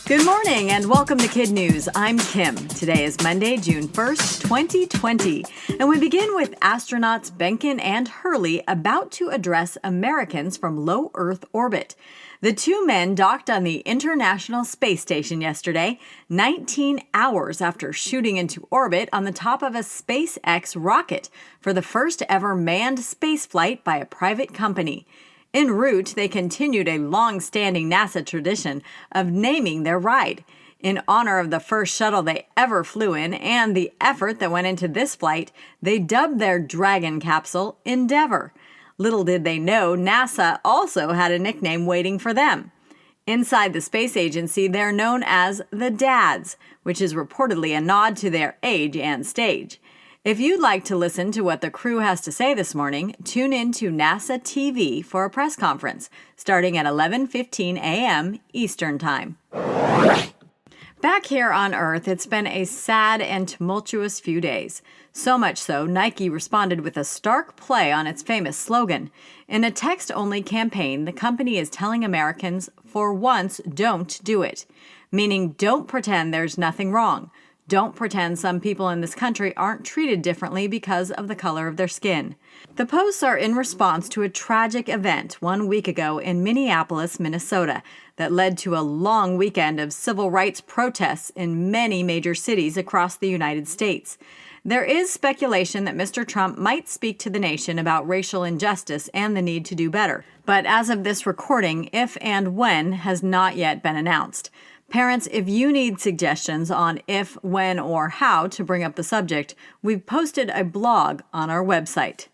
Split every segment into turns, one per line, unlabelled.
Good morning and welcome to Kid News. I'm Kim. Today is Monday, June 1st, 2020. And we begin with astronauts Benken and Hurley about to address Americans from low Earth orbit. The two men docked on the International Space Station yesterday, 19 hours after shooting into orbit on the top of a SpaceX rocket for the first ever manned spaceflight by a private company. En route, they continued a long-standing NASA tradition of naming their ride. In honor of the first shuttle they ever flew in and the effort that went into this flight, they dubbed their Dragon capsule Endeavour. Little did they know, NASA also had a nickname waiting for them. Inside the space agency, they're known as the Dads, which is reportedly a nod to their age and stage. If you'd like to listen to what the crew has to say this morning, tune in to NASA TV for a press conference starting at 11:15 a.m. Eastern Time. Back here on Earth, it's been a sad and tumultuous few days. So much so, Nike responded with a stark play on its famous slogan. In a text-only campaign, the company is telling Americans, for once, don't do it. Meaning, don't pretend there's nothing wrong. Don't pretend some people in this country aren't treated differently because of the color of their skin. The posts are in response to a tragic event 1 week ago in Minneapolis, Minnesota, that led to a long weekend of civil rights protests in many major cities across the United States. There is speculation that Mr. Trump might speak to the nation about racial injustice and the need to do better. But as of this recording, if and when has not yet been announced. Parents, if you need suggestions on if, when, or how to bring up the subject, we've posted a blog on our website.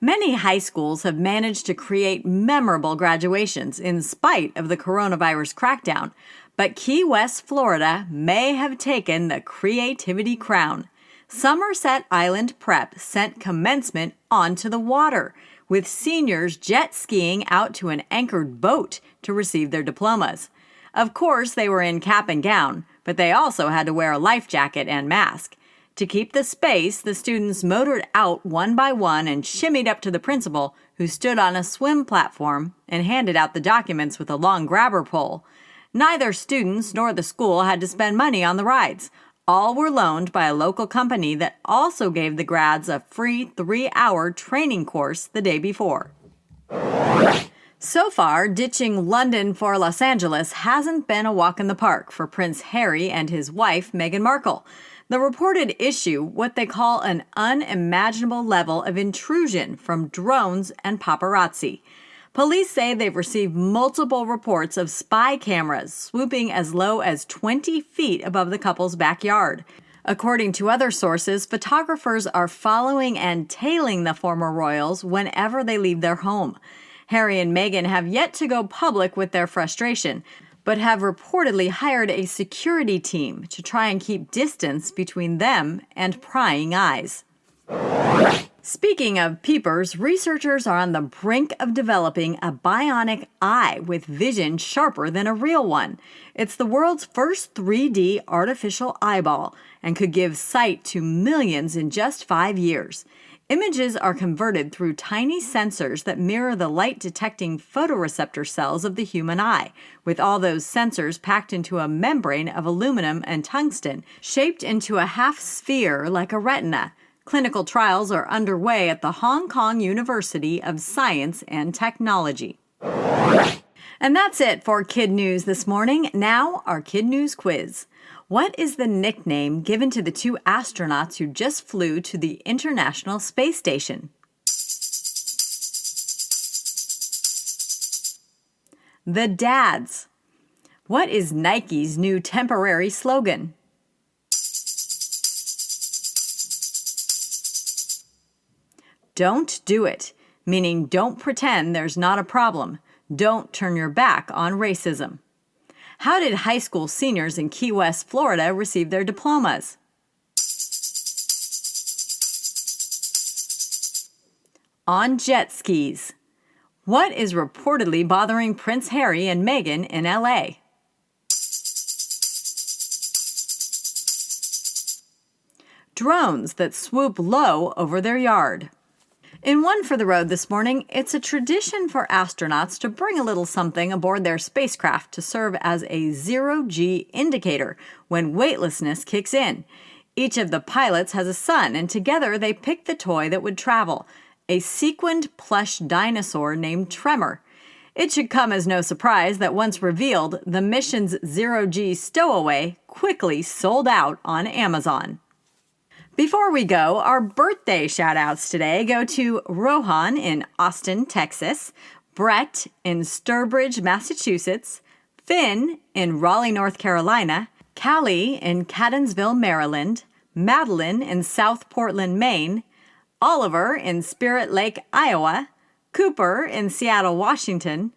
Many high schools have managed to create memorable graduations in spite of the coronavirus crackdown, but Key West, Florida may have taken the creativity crown. Somerset Island Prep sent commencement onto the water, with seniors jet skiing out to an anchored boat to receive their diplomas. Of course, they were in cap and gown, but they also had to wear a life jacket and mask. To keep the space, the students motored out one by one and shimmied up to the principal, who stood on a swim platform and handed out the documents with a long grabber pole. Neither students nor the school had to spend money on the rides. All were loaned by a local company that also gave the grads a free 3-hour training course the day before. So far, ditching London for Los Angeles hasn't been a walk in the park for Prince Harry and his wife, Meghan Markle. The reported issue what they call an unimaginable level of intrusion from drones and paparazzi. Police say they've received multiple reports of spy cameras swooping as low as 20 feet above the couple's backyard. According to other sources, photographers are following and tailing the former royals whenever they leave their home. Harry and Meghan have yet to go public with their frustration, but have reportedly hired a security team to try and keep distance between them and prying eyes. Speaking of peepers, researchers are on the brink of developing a bionic eye with vision sharper than a real one. It's the world's first 3D artificial eyeball and could give sight to millions in just 5 years. Images are converted through tiny sensors that mirror the light-detecting photoreceptor cells of the human eye, with all those sensors packed into a membrane of aluminum and tungsten, shaped into a half-sphere like a retina. Clinical trials are underway at the Hong Kong University of Science and Technology. And that's it for Kid News this morning. Now, our Kid News quiz. What is the nickname given to the two astronauts who just flew to the International Space Station? The Dads. What is Nike's new temporary slogan? Don't do it, meaning don't pretend there's not a problem. Don't turn your back on racism. How did high school seniors in Key West, Florida receive their diplomas? On jet skis. What is reportedly bothering Prince Harry and Meghan in LA? Drones that swoop low over their yard. In One for the Road this morning, it's a tradition for astronauts to bring a little something aboard their spacecraft to serve as a zero-G indicator when weightlessness kicks in. Each of the pilots has a son, and together they pick the toy that would travel, a sequined plush dinosaur named Tremor. It should come as no surprise that once revealed, the mission's zero-G Stowaway quickly sold out on Amazon. Before we go, our birthday shout-outs today go to Rohan in Austin, Texas, Brett in Sturbridge, Massachusetts, Finn in Raleigh, North Carolina, Callie in Catonsville, Maryland, Madeline in South Portland, Maine, Oliver in Spirit Lake, Iowa, Cooper in Seattle, Washington,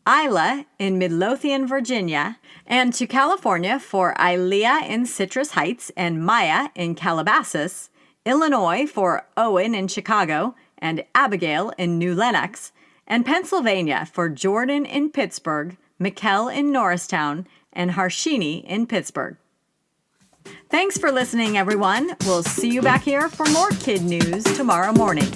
Isla in Midlothian, Virginia, and to California for Ilea in Citrus Heights and Maya in Calabasas, Illinois for Owen in Chicago and Abigail in New Lenox, and Pennsylvania for Jordan in Pittsburgh, Mikkel in Norristown, and Harshini in Pittsburgh. Thanks for listening, everyone. We'll see you back here for more Kid News tomorrow morning.